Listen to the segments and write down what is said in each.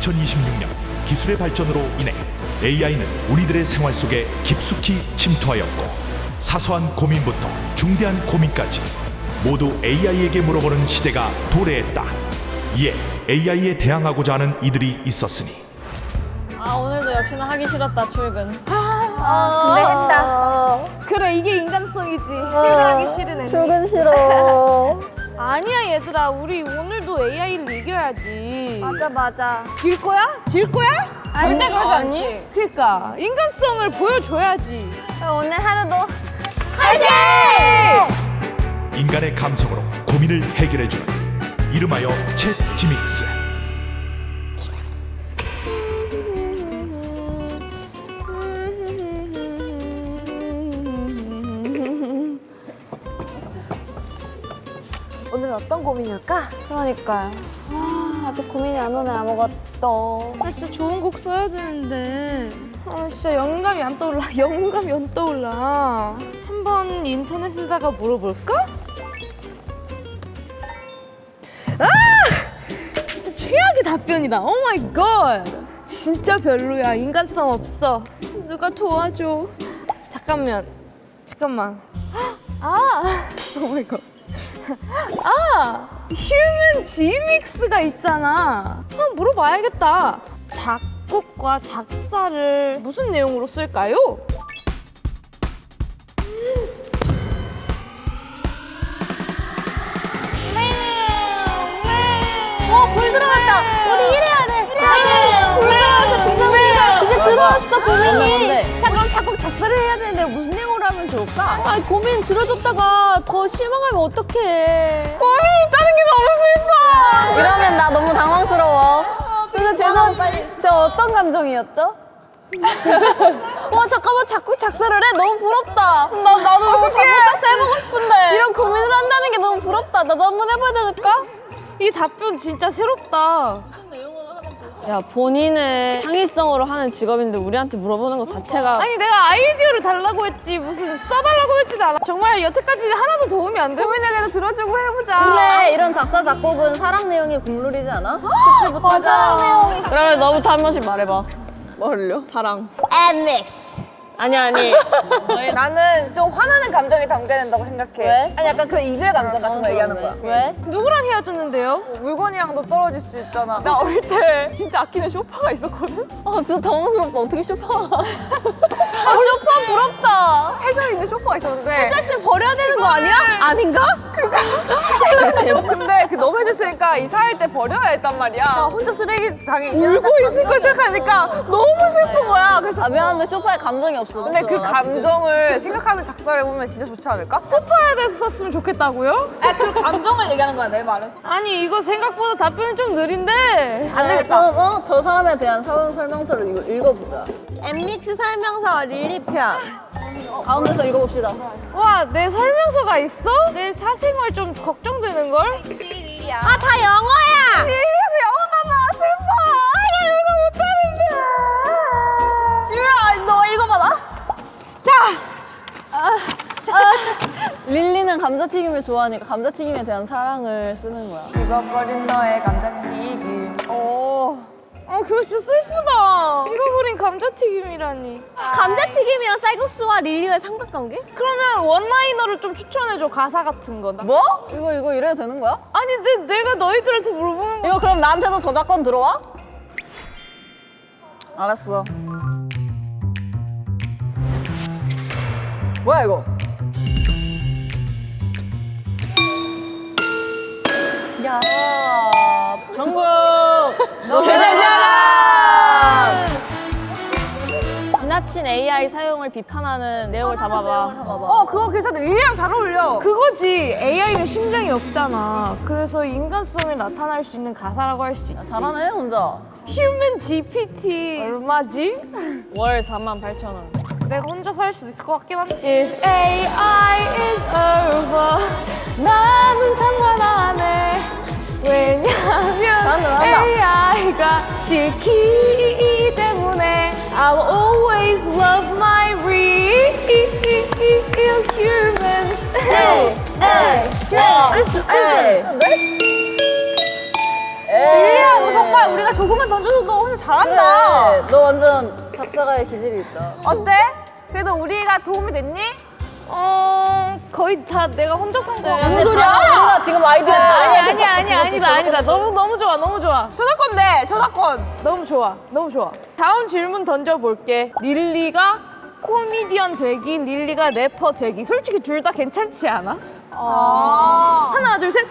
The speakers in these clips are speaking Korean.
2026년 기술의 발전으로 인해 AI는 우리들의 생활 속에 깊숙이 침투하였고 사소한 고민부터 중대한 고민까지 모두 AI에게 물어보는 시대가 도래했다. 이에 AI에 대항하고자 하는 이들이 있었으니 오늘도 역시나 하기 싫었다 출근. 근데 했다. 그래 이게 인간성이지. 퇴근하기 싫은 앤. 출근 싫어. 아니야 얘들아, 우리 오늘도 AI를 이겨야지. 맞아. 질 거야? 질 거야? 절대 그러지 않니? 그러니까 인간성을 보여줘야지. 오늘 하루도 인간의 감성으로 고민을 해결해주는 이름하여 챗 지믹스. 오늘은 어떤 고민일까? 그러니까요. 아직 고민이 안 오네 아무것도. 나 진짜 좋은 곡 써야 되는데. 진짜 영감이 안 떠올라. 영감이 안 떠올라. 한번 인터넷에다가 물어볼까? 진짜 최악의 답변이다. 오 마이 갓. 진짜 별로야. 인간성 없어. 누가 도와줘. 잠깐만. 오 마이 갓. 휴먼 지믹스가 있잖아. 한번 물어봐야겠다. 작곡과 작사를 무슨 내용으로 쓸까요? 불 들어갔다. 우리 일해야 돼. 불 들어왔어. 비상. 이제 들어왔어 고민이. 자 그럼 작곡 작사를 해야 되는데 무슨 내용으로 하면 좋을까? 고민 들어줬다가 더 실망하면 어떡해. 고민이 있다는 게 너무 슬퍼. 이러면 나 너무 당황스러워. 그래서 저 어떤 감정이었죠? 와 잠깐만 작곡 작사를 해? 너무 부럽다. 나도 작곡 작사 해보고 싶은데. 이런 고민을 한다는 게 너무 부럽다. 나도 한번 해봐야 되니까? 이 답변 진짜 새롭다. 야 본인의 창의성으로 하는 직업인데 우리한테 물어보는 것 자체가 아니 내가 아이디어를 달라고 했지 무슨 써달라고 했지도 않아. 정말 여태까지 하나도 도움이 안 되고. 고민을 그래도 들어주고 해보자. 근데 이런 작사 작곡은 사랑 내용이 국룰이지 않아? 그치부터 사랑 내용이. 그러면 너부터 한 번씩 말해봐. 뭘요? 사랑. 엠믹스. 아니 나는 좀 화나는 감정이 담겨낸다고 생각해. 왜? 아니 약간 그 이별 감정 같은 거 얘기하는 거야. 왜? 누구랑 헤어졌는데요? 물건이랑도 떨어질 수 있잖아. 나 어릴 때 진짜 아끼는 쇼파가 있었거든? 진짜 당황스럽다. 어떻게 쇼파? 쇼파 부럽다. 해져 있는 쇼파가 있었는데 헬스 버려야 되는 거 아니야? 아닌가? 근데 그 너무 해졌으니까 이사할 때 버려야 했단 말이야. 나 혼자 쓰레기장에 울고 있을 걸 생각하니까 너무 슬픈 거야. 그래서 미안한데 쇼파에 감동이 없어. 근데 그 감정을 생각하면서 작사를 해보면 진짜 좋지 않을까? 소파에 대해서 썼으면 좋겠다고요? 그 감정을 얘기하는 거야 내 말은. 아니 이거 생각보다 답변이 좀 느린데. 안 되겠다. 저 사람에 대한 설명서를 이거 읽어보자. 엠믹스 설명서 릴리편. 가운데서 읽어봅시다. 와, 내 설명서가 있어? 내 사생활 좀 걱정되는걸? 아 다 영어야. 릴리에서 영어가 봐. 슬퍼. 나 영어 못하는데. 지우야 너 읽어봐 나. 릴리는 감자튀김을 좋아하니까 감자튀김에 대한 사랑을 쓰는 거야. 죽어버린 너의 감자튀김. 그거 진짜 슬프다. 식어버린 감자튀김이라니. 감자튀김이랑 쌀국수와 릴리의 삼각관계? 그러면 원라이너를 좀 추천해줘, 가사 같은 거. 뭐? 이거 이래도 되는 거야? 아니, 내가 너희들한테 물어보는 거. 이거 그럼 나한테도 저작권 들어와? 알았어. 뭐야 이거? 야. 정국. 지나친 AI 사용을 비판하는 내용을 담아봐. 그거 괜찮아. 릴리랑 잘 어울려. 그거지. AI는 심장이 없잖아. 그래서 인간성을 나타날 수 있는 가사라고 할 수 있지. 잘하네 혼자. 휴먼 GPT 얼마지? 월 48,000원. 내가 혼자서 할 수도 있을 것 같긴 한데. If AI is over, 나는 상관 안 해. 왜냐면 AI가 지키기 때문에 I'll always love my real humans. 릴리야, 너 정말 우리가 조금만 던져줘도 혼자 잘한다. 그래, 너 완전 작사가의 기질이 있다. 어때? 그래도 우리가 도움이 됐니? 거의 다 내가 혼자 산 거. 무슨 소리야? 우리가 지금 아이디어 아니다. 너무 좋아. 저작권데, 저작권. 너무 좋아. 다음 질문 던져볼게. 릴리가 코미디언 되기, 릴리가 래퍼 되기. 솔직히 둘 다 괜찮지 않아? 하나, 둘, 셋.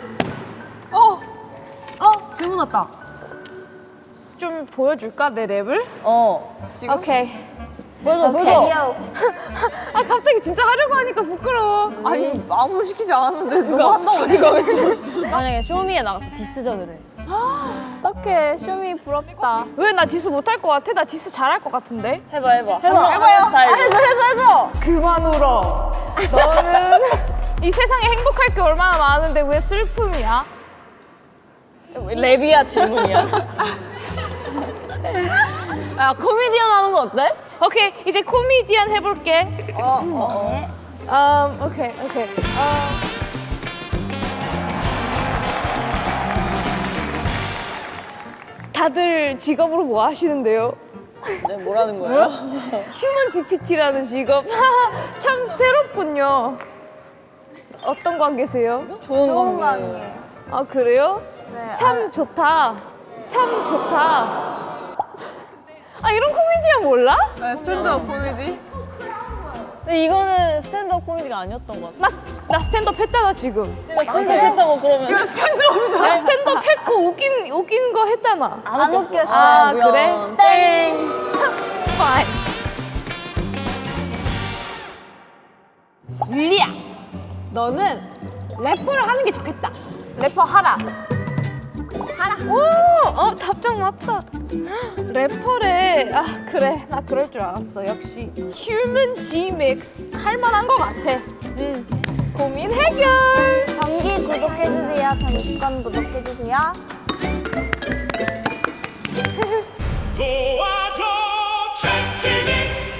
질문 왔다. 좀 보여줄까 내 랩을? 지금? 오케이. 보여줘. 아 갑자기 진짜 하려고 하니까 부끄러워. 아니, 아무도 시키지 않았는데 누가 한다고 이거 왜 만약에 쇼미에 나가서 디스전을 해. 어떡해, 쇼미 부럽다. 왜 나 디스 못할 것 같아? 나 디스 잘할 것 같은데? 해봐. 해봐요. 해줘. 그만 울어. 너는 이 세상에 행복할 게 얼마나 많은데 왜 슬픔이야? 랩이야 질문이야. 야 코미디언 하는 거 어때? 오케이 이제 코미디언 해볼게. 오케이. 다들 직업으로 뭐 하시는데요? 네, 뭐라는 거예요? 휴먼 GPT라는 직업. 참 새롭군요. 어떤 관계세요? 좋은 관계. 아 그래요? 참 좋다. 아 이런 코미디언 몰라? 스탠드업 코미디? 근데 이거는 스탠드업 코미디가 아니었던 것 같아. 나 스탠드업 했잖아 지금. 스탠드업 했다고 그러면. 이거 스탠드업이잖아. 나 스탠드업 했고 웃긴 거 했잖아. 안 웃겼어. 아 그래? 땡. 파인. 릴리야, 너는 래퍼를 하는 게 좋겠다. 래퍼 하라. 오, 답장 왔다. 래퍼래. 아 그래, 나 그럴 줄 알았어. 역시 휴먼 G-Mix 할 만한 것 같아. 고민 해결. 정기 구독해주세요. 정기권 구독해주세요. 도와줘 챔피닉스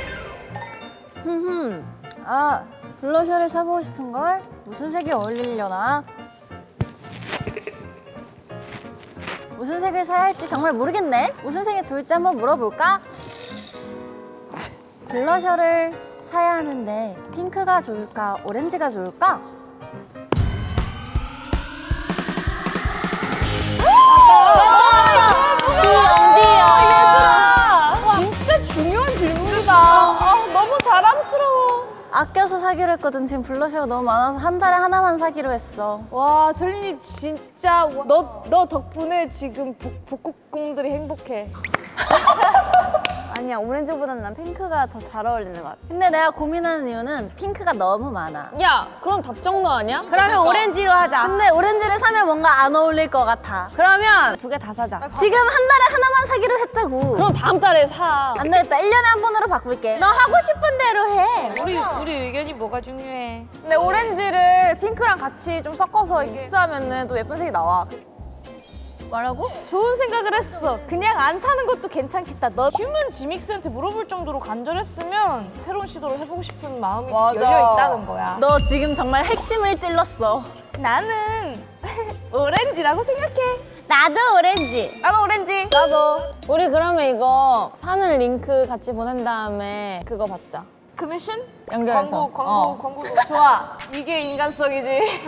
아, 블러셔를 사보고 싶은걸? 무슨 색이 어울리려나? 무슨 색을 사야 할지 정말 모르겠네. 무슨 색이 좋을지 한번 물어볼까? 블러셔를 사야 하는데 핑크가 좋을까? 오렌지가 좋을까? 진짜 중요한 질문이다. 아, 너무 자랑스러워. 아껴서 사기로 했거든. 지금 블러셔가 너무 많아서 한 달에 하나만 사기로 했어. 와, 설린이 진짜 너 덕분에 지금 복국공들이 행복해. 아니야, 오렌지보다는 난 핑크가 더 잘 어울리는 것 같아. 근데 내가 고민하는 이유는 핑크가 너무 많아. 야 그럼 답정너 아니야? 그러면 오렌지로 하자. 근데 오렌지를 사면 뭔가 안 어울릴 것 같아. 그러면 2개 다 사자. 지금 한 달에 하나만 사기로 했다고. 그럼 다음 달에 사. 안 되겠다. 1년에 한 번으로 바꿀게. 너 하고 싶은 대로 해. 우리 의견이 뭐가 중요해? 근데 오렌지를 핑크랑 같이 좀 섞어서 믹스하면은 또 예쁜 색이 나와. 뭐라고? 좋은 생각을 했어. 그냥 안 사는 것도 괜찮겠다. 너 휴먼 지믹스한테 물어볼 정도로 간절했으면 새로운 시도를 해보고 싶은 마음이 맞아. 열려 있다는 거야. 너 지금 정말 핵심을 찔렀어. 나는 오렌지라고 생각해. 나도 오렌지. 나도 오렌지. 나도. 우리 그러면 이거 사는 링크 같이 보낸 다음에 그거 받자. 커미션? 연결해서. 광고. 좋아. 이게 인간성이지.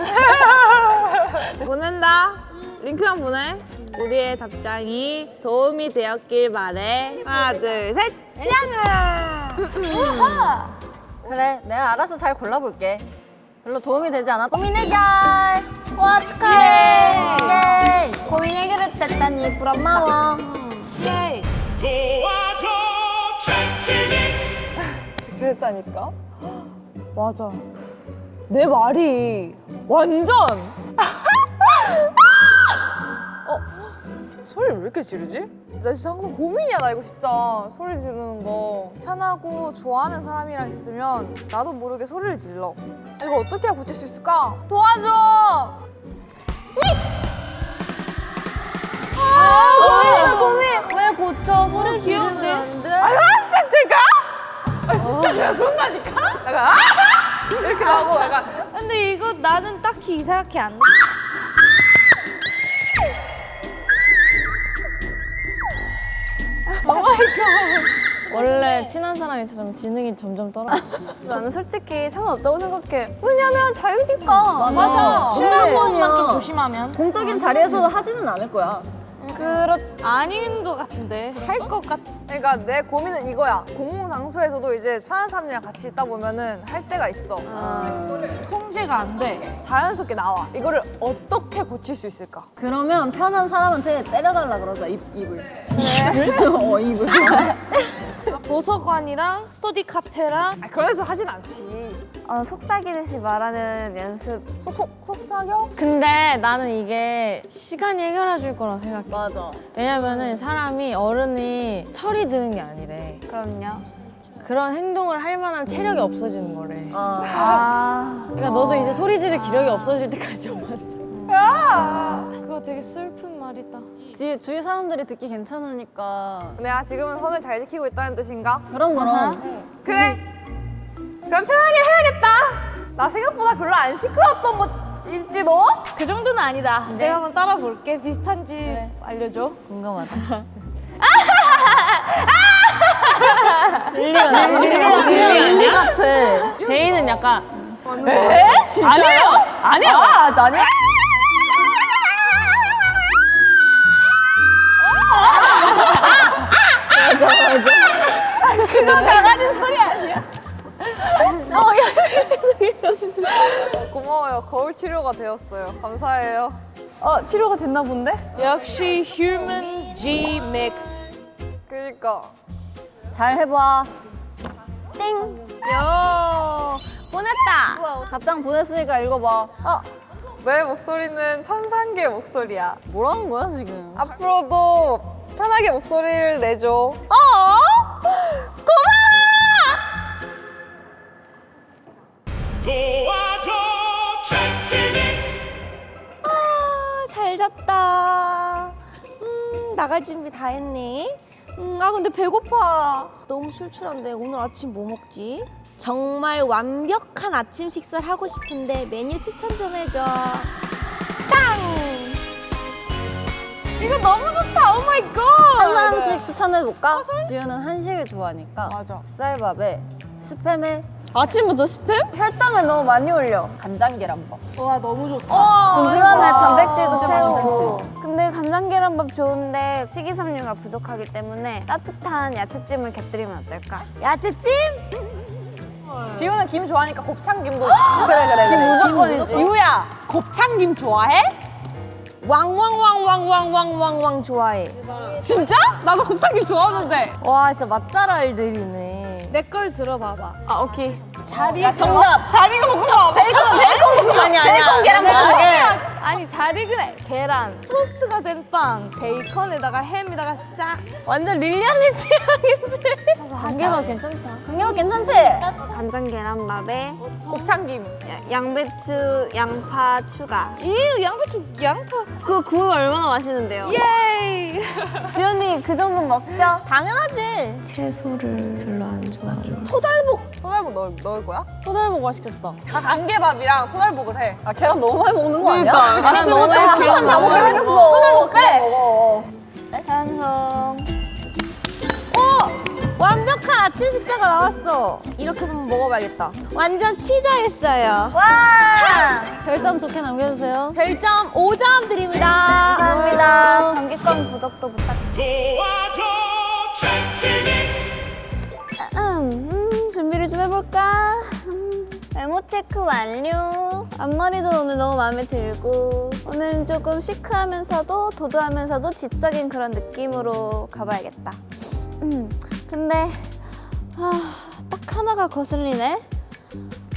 보낸다. 링크만 보내. 우리의 답장이 도움이 되었길 바래. 하나, 둘, 셋. 냥아. 그래, 내가 알아서 잘 골라볼게. 별로 도움이 되지 않아? 고민 해결! 와, 축하해! 예이! 고민 해결했다니 부럽마워. 예이. 도와줘 챔피닉스 그랬다니까. 맞아. 내 말이 완전. 소리 왜 이렇게 지르지? 나 진짜 항상 고민이야. 나 이거 진짜 소리 지르는 거. 편하고 좋아하는 사람이랑 있으면 나도 모르게 소리를 질러. 이거 어떻게 해야 고칠 수 있을까? 도와줘. 고민. 왜 고쳐? 소리 지르면 안 돼? 아 진짜 내가? 진짜 내가 그런다니까? 내가 이렇게 나고 약간. 근데 이거 나는 딱히 이상하게 안 나. 원래 친한 사람이 있으면 지능이 점점 떨어져. 나는 솔직히 상관없다고 생각해. 왜냐면 자유니까. 맞아. 친한 소원만 좀 소원이야. 조심하면. 공적인 자리에서도 하지는 않을 거야. 그렇지. 아닌 것 같은데. 할 것 같. 그러니까 내 고민은 이거야. 공공 장소에서도 이제 편한 사람이랑 같이 있다 보면은 할 때가 있어. 통제가 안 돼. 자연스럽게 나와. 이거를 어떻게 고칠 수 있을까? 그러면 편한 사람한테 때려달라 그러자, 입을. 입을? 도서관이랑 스터디 카페랑 그래서 하진 않지. 속삭이듯이 말하는 연습. 속삭여? 근데 나는 이게 시간이 해결해 줄 거라고 생각해. 맞아. 왜냐면은 사람이 어른이 철이 드는 게 아니래. 그럼요. 그런 행동을 할 만한 체력이 없어지는 거래. 아. 그러니까 너도 이제 소리 지를 기력이 없어질 때까지 맞아. 그거 되게 슬픈 말이다. 주위 사람들이 듣기 괜찮으니까. 내가 지금은 선을 잘 지키고 있다는 뜻인가? 그럼. 그래. 그럼 편하게 해야겠다. 나 생각보다 별로 안 시끄러웠던 것일지도? 그 정도는 아니다. 내가 한번 따라 볼게. 비슷한지 알려줘. 궁금하다. 릴리 같아. 대인은 약간 에? 진짜요? 아니에요. 아니에요. 고마워요. 거울 치료가 되었어요. 감사해요. 치료가 됐나 본데? 역시 휴먼 G 믹스. 그니까. 잘 해봐. 띵! 요! 보냈다! 답장 보냈으니까 읽어봐. 내 목소리는 천상계 목소리야. 뭐라는 거야, 지금? 앞으로도 편하게 목소리를 내줘. 도와줘 챔피닉스. 잘 잤다. 나갈 준비 다 했네. 근데 배고파. 너무 출출한데 오늘 아침 뭐 먹지? 정말 완벽한 아침 식사를 하고 싶은데 메뉴 추천 좀 해줘. 땅! 이거 너무 좋다. 오 마이 갓. 한 사람씩 추천해볼까? 지우는 한식을 좋아하니까 맞아. 쌀밥에 스팸에 아침부터 스팸? 혈당을 너무 많이 올려. 간장 계란밥. 와 너무 좋다. 든든하네. 단백질도 진짜 채우고. 근데 간장계란밥 좋은데 식이섬유가 부족하기 때문에 따뜻한 야채찜을 곁들이면 어떨까? 야채찜? 지우는 김 좋아하니까 곱창김도. 그래. 무조건이지. 지우야, 곱창김 좋아해? 왕왕왕왕왕왕왕왕 좋아해. 진짜? 나도 곱창김 좋아하는데. 와 진짜 맛잘알들이네. 내 걸 들어봐봐. 오케이. 자리 정답. 자리가 먹고 싶어. 베이컨. 아니야. 베이컨 계란밥. 아니 잘 익은 계란, 토스트가 된 빵, 베이컨에다가 햄에다가 싹. 완전 릴리안의 취향인데. 관계가 괜찮다. 강경호 괜찮지? 간장계란밥에 곱창김. 양배추, 양파 추가. 이 양배추, 양파. 그거 구우면 얼마나 맛있는데요? 예이. 지연이 그 정도 먹죠? 당연하지. 채소를 별로 안 좋아하죠. 토달복 넣을 거야? 토달복 맛있겠다. 다 단계밥이랑 토달복을 해. 아 계란 너무 많이 먹는 거 아니야? 계란 너무 많이 계란 다 먹게 생겼어. 토달복 빼. 먹어. 찬성. 완벽한 아침 식사가 나왔어. 이렇게 한번 먹어봐야겠다. 완전 치자했어요. 와! 별점 좋게 남겨주세요. 별점 5점 드립니다. 감사합니다. 정기권 구독도 부탁드립니다. 도와줘 챔피닉스. 준비를 좀 해볼까? 외모 체크 완료. 앞머리도 오늘 너무 마음에 들고 오늘은 조금 시크하면서도 도도하면서도 지적인 그런 느낌으로 가봐야겠다. 근데 딱 하나가 거슬리네.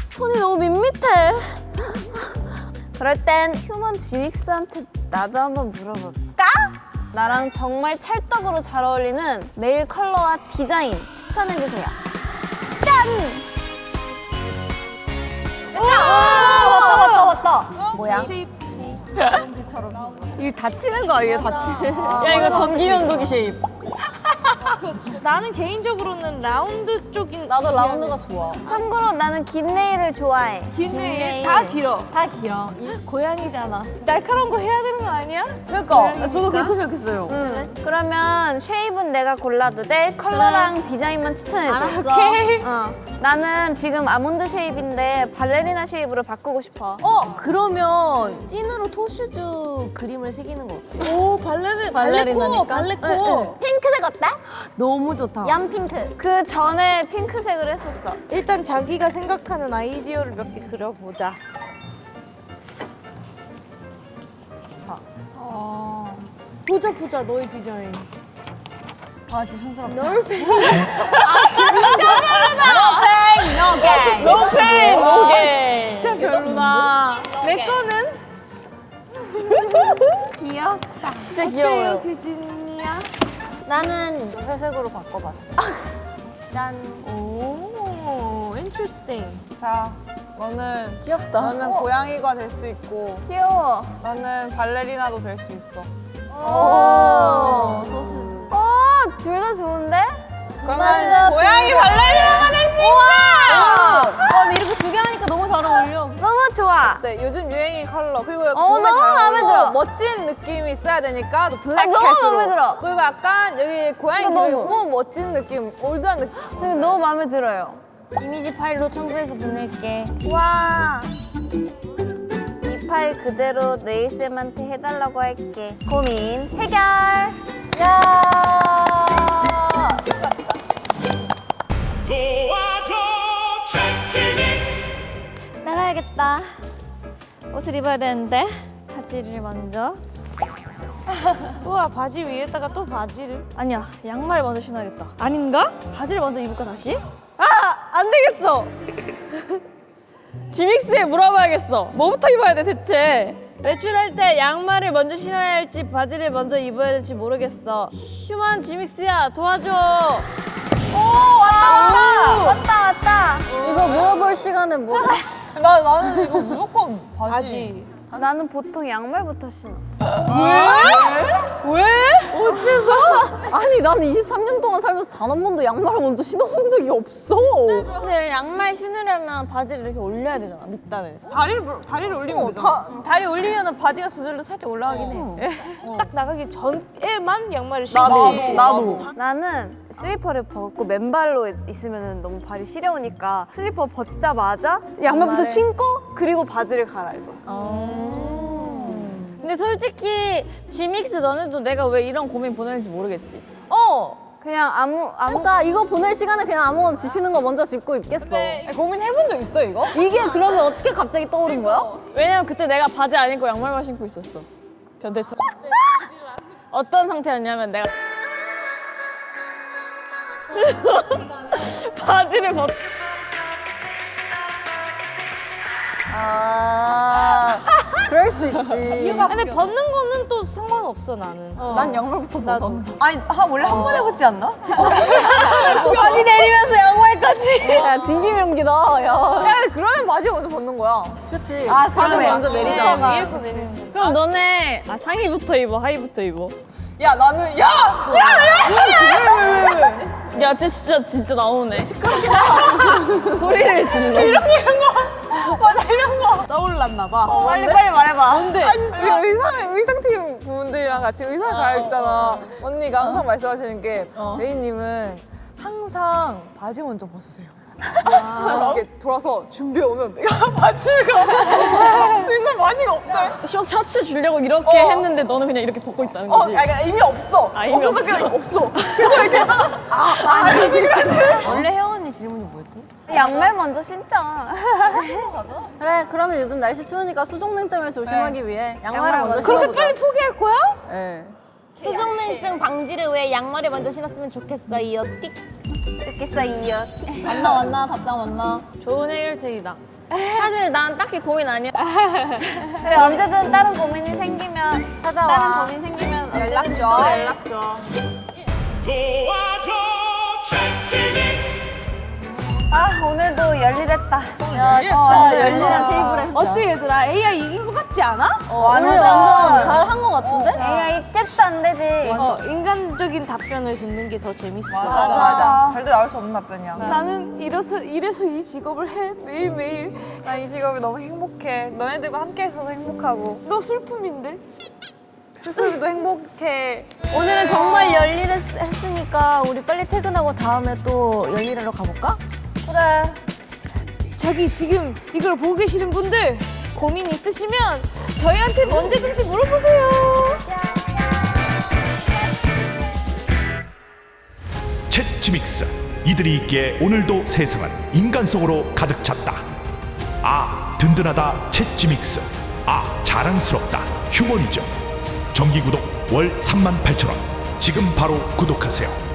손이 너무 밋밋해. 그럴 땐 휴먼 지윅스한테 나도 한번 물어볼까? 나랑 정말 찰떡으로 잘 어울리는 네일 컬러와 디자인 추천해주세요. 짠! 왔다. 뭐야? 이게 다치는 거 아니에요? 다치는. 야 이거 전기면도기 쉐입. 나는 개인적으로는 라운드 쪽인 나도 라운드가 좋아. 참고로 나는 긴 네일을 좋아해. 긴 네일 다 길어. 다 길어. 고양이잖아. 날카로운 거 해야 되는 거 아니야? 그러니까 저도 그렇게 생각했어요. 응. 그러면 쉐입은 내가 골라도 돼? 컬러랑 디자인만 추천해줬어. 오케이. 나는 지금 아몬드 쉐입인데 발레리나 쉐입으로 바꾸고 싶어. 그러면 찐으로 토슈즈 그림을 새기는 거 어때? 오 발레코 발레코. 핑크색 어때? 너무 좋다. 얀 핑크. 그 전에 핑크색을 했었어. 일단 자기가 생각하는 아이디어를 몇 개 그려보자. 보자 너의 디자인. 아 진짜 촌스럽다. 널 배. 아 진짜 별로다. 오케이. 진짜 별로다. 내 거는 귀엽다. 진짜 어때요, 귀여워요. 규진이야? 나는 회색으로 바꿔봤어. 짠. 오, interesting. 자, 너는 귀엽다. 너는 고양이가 될 수 있고 귀여워. 너는 발레리나도 될 수 있어. 오, 둘 다 좋은데? 그러면 고양이 발레리나가 될 수 있어. 근데 이렇게 두 개 하니까 너무 잘 어울려. 너무 좋아. 네, 요즘 유행인 컬러 그리고 너무 몸에 잘 마음에 어울리고 들어. 멋진 느낌이 있어야 되니까 또 블랙 너무 캣으로 마음에 들어. 그리고 약간 여기 고양이 이거 귀를 너무. 너무 멋진 느낌 올드한 느낌 근데 너무 마음에 들어요. 이미지 파일로 첨부해서 보낼게. 와. 이 파일 그대로 네일쌤한테 해달라고 할게. 고민 해결. 야. 도와줘 채찌믹스. 나가야겠다. 옷을 입어야 되는데 바지를 먼저. 우와 바지 위에다가 또 바지를. 아니야, 양말 먼저 신어야겠다. 아닌가? 바지를 먼저 입을까 다시? 안 되겠어. 지믹스에 물어봐야겠어. 뭐부터 입어야 돼 대체? 외출할 때 양말을 먼저 신어야 할지 바지를 먼저 입어야 될지 모르겠어. 휴먼 지믹스야 도와줘. 왔다. 이거 물어볼 시간은 뭐? 나는 이거 무조건 바지. 나는 보통 양말부터 신어. 아니 나는 23년 동안 살면서 단 한 번도 양말을 먼저 신어본 적이 없어. 근데 양말 신으려면 바지를 이렇게 올려야 되잖아, 밑단을. 다리를 올리면 되잖아. 다리 올리면 바지가 저절로 살짝 올라가긴 해. 딱 나가기 전에만 양말을 신지. 나도. 나는 슬리퍼를 벗고 맨발로 있으면 너무 발이 시려우니까 슬리퍼 벗자마자 양말부터 신고 그리고 바지를 갈아입어. 근데 솔직히 G믹스 너네도 내가 왜 이런 고민 보내는지 모르겠지. 그냥 아무 그러니까 이거 보낼 시간에 그냥 아무거나 집히는 거 먼저 집고 입겠어. 고민해본 적 있어 이거? 이게 그러면 어떻게 갑자기 떠오른 거야? 왜냐면 그때 내가 바지 안 입고 양말만 신고 있었어. 변태처럼. 어떤 상태였냐면 내가 바지를 벗. 그럴 수 있지. 근데 벗는 거는 또 상관없어 나는. 난 양말부터 벗어. 아니, 원래 한 번에 붙지 않나? 바지 내리면서 양말까지. 야 진기명기다. 야. 그러면 바지 먼저 벗는 거야. 그치. 아, 바지 그러네. 먼저 내리자. 위에서 내리는 거. 그럼 너네 상의부터 입어, 하의부터 입어. 야 나는 야, 진짜 나오네. 소리를 질러. 떠올랐나 봐. 빨리 말해봐. 뭔데? 아니 지금 의상팀 분들이랑 같이 의상 갈아입잖아. 언니가 항상 말씀하시는 게 메이님은 항상 바지 먼저 벗으세요. 이렇게 돌아서 준비해 오면 내가 바지를 가. 맨날 바지가 없대. 셔츠 주려고 이렇게 했는데 너는 그냥 이렇게 벗고 있다는 거지. 그러니까 이미 없어. 아, 이미 없어서 없어. 그냥 없어. 그래서 이렇게 하다가 원래 혜원 언니 질문이 뭐였지? 양말 먼저 신자. 그래, 그러면 요즘 날씨 추우니까 수족냉증을 조심하기 위해 양말을 먼저 그렇게 신어보자. 빨리 포기할 거야? 네. 수족냉증 방지를 위해 양말을 먼저 신었으면 좋겠어요. 띡. 좋겠어요. 왔나 답장 왔나? 좋은 해결책이다. 사실 난 딱히 고민 아니야. 그래 언제든 다른 고민이 생기면 찾아와. 다른 고민 생기면 연락 줘. 연락 줘. 도와줘 채찌믹스. 아 오늘도 열일했다. 야, 진짜 열일한 테이블에 진짜. 어때 얘들아? AI 이긴 거 같지? 같지 않아? 우리 완전 잘한 거 같은데? AI 잽도 안 되지. 인간적인 답변을 듣는 게 더 재밌어. 맞아. 절대 나올 수 없는 답변이야. 나는 이래서 이 직업을 해 매일매일. 난 이 직업이 너무 행복해. 너네들과 함께 있어서 행복하고. 너 슬픔인데? 슬픔이도 행복해. 오늘은 정말 열일 했으니까 우리 빨리 퇴근하고 다음에 또 열일하러 가볼까? 그래. 저기 지금 이걸 보고 계시는 분들 고민 있으시면 저희한테 언제든지 물어보세요. 챗지믹스 이들이 있기에 오늘도 세상은 인간성으로 가득 찼다. 아 든든하다 챗지믹스. 아 자랑스럽다 휴머니즘. 정기 구독 월 38,000원. 지금 바로 구독하세요.